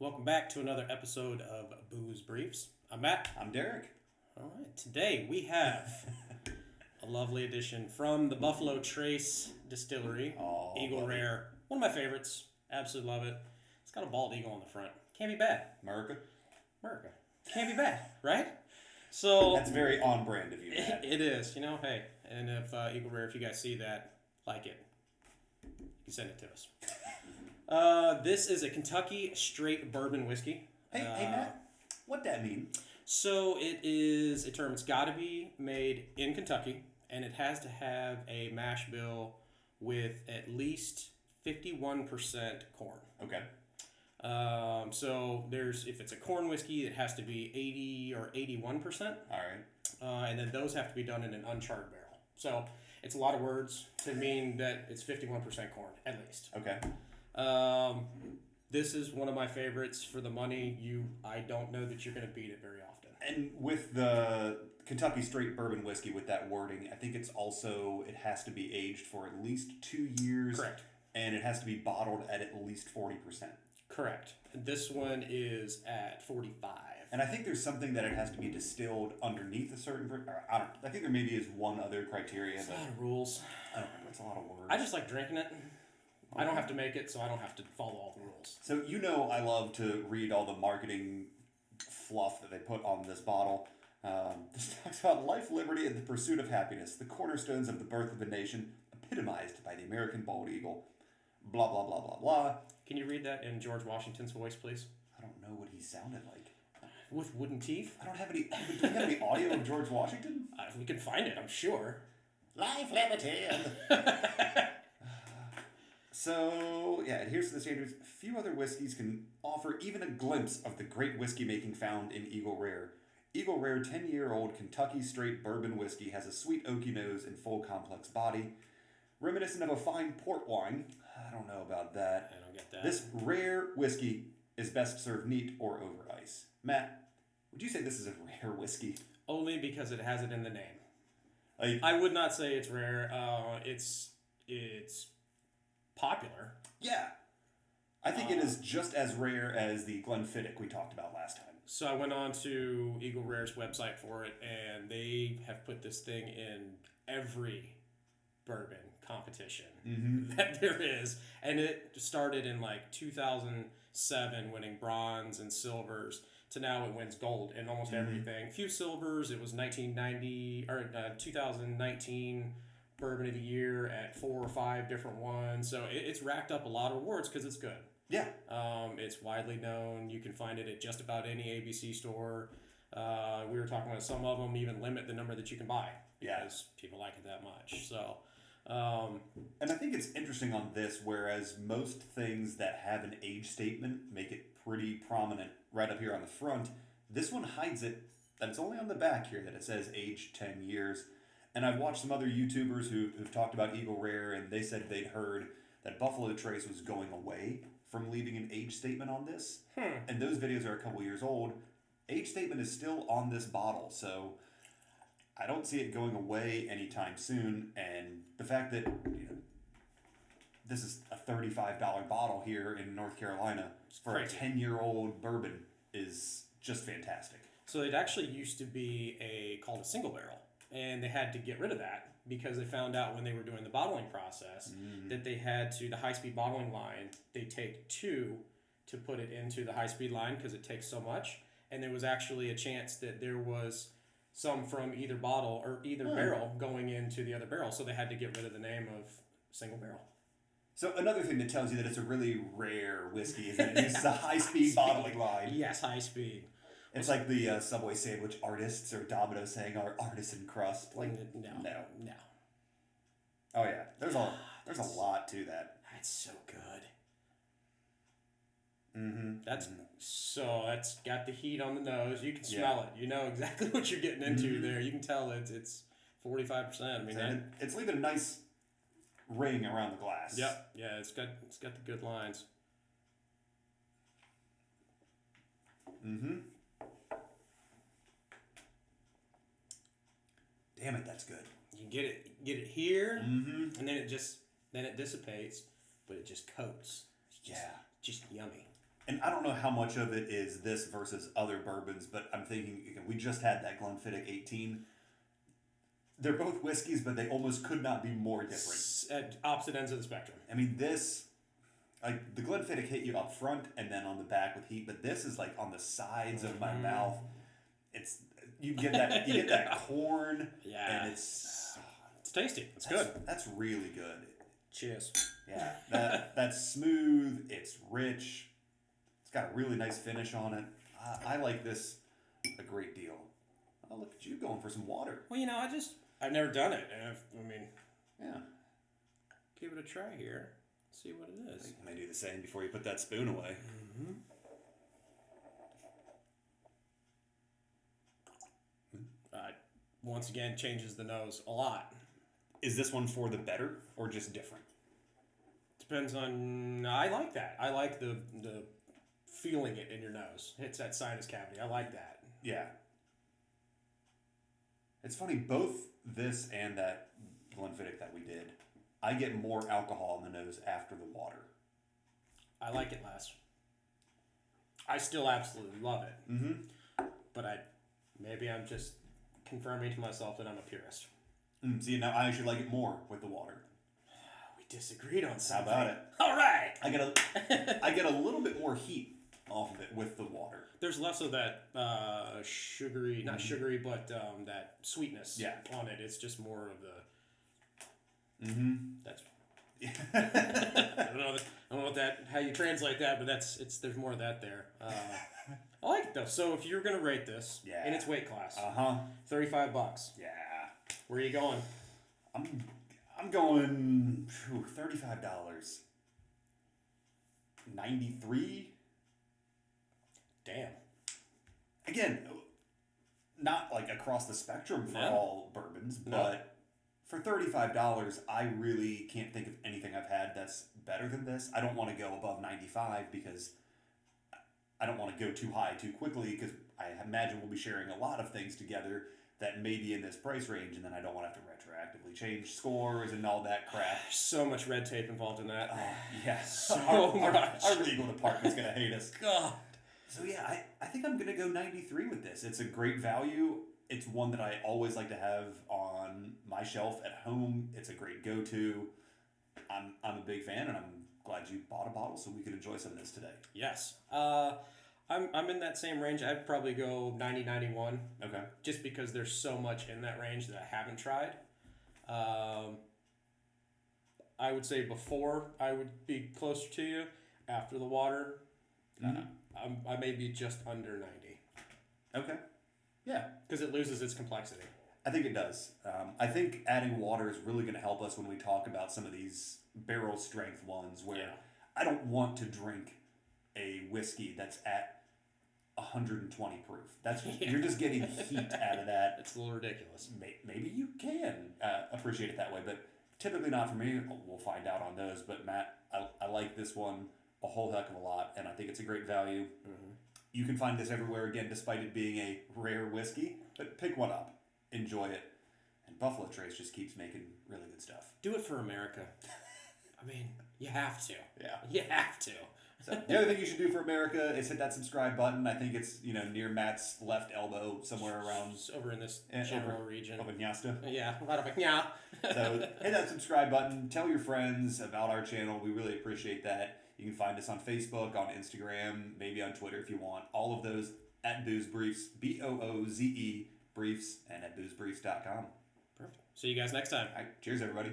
Welcome back to another episode of Booze Briefs. I'm Matt. I'm Derek. All right, today we have a lovely addition from the Buffalo Trace Distillery, Oh, Eagle buddy. Rare. One of my favorites. Absolutely love it. It's got a bald eagle on the front. Can't be bad. America. Can't be bad, right? So That's very on brand of you, Matt. it is. Hey, and if Eagle Rare, if you guys see that, like it, you can send it to us. This is a Kentucky straight bourbon whiskey. Hey, Matt. What'd that mean? So it is a term. It's got to be made in Kentucky, and it has to have a mash bill with at least 51% corn. Okay. So if it's a corn whiskey, it has to be 80 or 81%. All right. And then those have to be done in an uncharred barrel. So it's a lot of words to mean that it's 51% corn, at least. Okay. This is one of my favorites for the money. I don't know that you're going to beat it very often. And with the Kentucky straight bourbon whiskey with that wording, I think it has to be aged for at least 2 years. Correct. And it has to be bottled at least 40%. Correct. This one is at 45. And I think there's something that it has to be distilled underneath a certain. I think there maybe is one other criteria. It's a lot of rules. I don't remember. It's a lot of words. I just like drinking it. I don't have to make it, so I don't have to follow all the rules. So I love to read all the marketing fluff that they put on this bottle. This talks about life, liberty, and the pursuit of happiness, the cornerstones of the birth of a nation, epitomized by the American bald eagle. Blah, blah, blah, blah, blah. Can you read that in George Washington's voice, please? I don't know what he sounded like. With wooden teeth? I don't have any... Do we have any audio of George Washington? If we can find it, I'm sure. Life, liberty, and... So, yeah, adheres to the standards. Few other whiskeys can offer even a glimpse of the great whiskey making found in Eagle Rare. Eagle Rare 10-year-old Kentucky straight bourbon whiskey has a sweet oaky nose and full complex body. Reminiscent of a fine port wine. I don't know about that. I don't get that. This rare whiskey is best served neat or over ice. Matt, would you say this is a rare whiskey? Only because it has it in the name. Like, I would not say it's rare. It's popular. yeah. I think it is just as rare as the Glenfiddich we talked about last time. So I went on to Eagle Rare's website for it, and they have put this thing in every bourbon competition that there is. And it started in like 2007, winning bronze and silvers, to now it wins gold in almost everything. A few silvers. It was 2019 Bourbon of the Year at 4 or 5 different ones. So it's racked up a lot of awards because it's good. Yeah. It's widely known. You can find it at just about any ABC store. We were talking about some of them even limit the number that you can buy because people like it that much. So, and I think it's interesting on this, whereas most things that have an age statement make it pretty prominent right up here on the front, this one hides it, that it's only on the back here that it says age 10 years. And I've watched some other YouTubers who've talked about Eagle Rare, and they said they'd heard that Buffalo Trace was going away from leaving an age statement on this. And those videos are a couple years old. Age statement is still on this bottle, so I don't see it going away anytime soon. And the fact that this is a $35 bottle here in North Carolina for a 10-year-old bourbon is just fantastic. So it actually used to be called a single barrel. And they had to get rid of that because they found out when they were doing the bottling process that they had to, the high-speed bottling line, they take 2 to put it into the high-speed line because it takes so much. And there was actually a chance that there was some from either bottle or either barrel going into the other barrel. So they had to get rid of the name of single barrel. So another thing that tells you that it's a really rare whiskey is that it uses a high-speed bottling line. Yes, high-speed. It's like the Subway sandwich artists or Domino's saying our artisan crust. Like No. Oh yeah, there's a lot to that. That's so good. That's That's got the heat on the nose. You can smell it. You know exactly what you're getting into there. You can tell it's 45%. I mean, it's leaving a nice ring around the glass. Yep. Yeah, it's got the good lines. Damn it, that's good. You get it here, and then it dissipates, but it just coats. It's just yummy. And I don't know how much of it is this versus other bourbons, but I'm thinking we just had that Glenfiddich 18. They're both whiskeys, but they almost could not be more different. At opposite ends of the spectrum. I mean, this, like, the Glenfiddich hit you up front and then on the back with heat, but this is like on the sides of my mouth. It's you get that corn, Yeah. and it's tasty. It's good. That's really good. Cheers. Yeah, that's smooth. It's rich. It's got a really nice finish on it. I like this a great deal. Oh, look at you going for some water. Well, I've never done it, and Yeah. give it a try here. See what it is. You may do the same before you put that spoon away. Mm-hmm. Once again, changes the nose a lot. Is this one for the better or just different? Depends on. I like that. I like the feeling it in your nose. Hits that sinus cavity. I like that. Yeah. It's funny, both this and that Glenfiddich that we did, I get more alcohol in the nose after the water. I like it less. I still absolutely love it. Mm-hmm. But maybe I'm just confirming to myself that I'm a purist. See, now I actually like it more with the water. We disagreed on something. How about it? All right. I get a little bit more heat off of it with the water. There's less of that sugary, not sugary, but that sweetness on it. It's just more of the. Mm-hmm. That's. I don't know how you translate that, but there's more of that there. I like it though. So if you're gonna rate this in its weight class, $35. Yeah. Where are you going? I'm going $35. 93. Damn. Again, not like across the spectrum for all bourbons, but for $35, I really can't think of anything I've had that's better than this. I don't want to go above 95 because I don't want to go too high too quickly because I imagine we'll be sharing a lot of things together that may be in this price range, and then I don't want to have to retroactively change scores and all that crap. So much red tape involved in that. Yeah. So much. Our legal department's going to hate us. God. So yeah, I think I'm going to go 93 with this. It's a great value. It's one that I always like to have on my shelf at home. It's a great go-to. I'm a big fan, and I'm glad you bought a bottle so we could enjoy some of this today. Yes. I'm in that same range. I'd probably go 90, 91. Okay. Just because there's so much in that range that I haven't tried. I would say before I would be closer to you. After the water, I may be just under 90. Okay. Yeah. Because it loses its complexity. I think it does. I think adding water is really going to help us when we talk about some of these barrel strength ones where I don't want to drink a whiskey that's at 120 proof. That's you're just getting heat out of that. It's a little ridiculous. Maybe you can appreciate it that way, but typically not for me. We'll find out on those. But Matt, I like this one a whole heck of a lot, and I think it's a great value. Mm-hmm. You can find this everywhere again, despite it being a rare whiskey. But pick one up, enjoy it, and Buffalo Trace just keeps making really good stuff. Do it for America. I mean, you have to. Yeah, you have to. So the other thing you should do for America is hit that subscribe button. I think it's near Matt's left elbow, somewhere around over in this general region. Over Nyasta. Yeah, right up yeah. So hit that subscribe button. Tell your friends about our channel. We really appreciate that. You can find us on Facebook, on Instagram, maybe on Twitter if you want. All of those at Booze Briefs, BOOZE Briefs, and at boozebriefs.com. Perfect. See you guys next time. All right, cheers, everybody.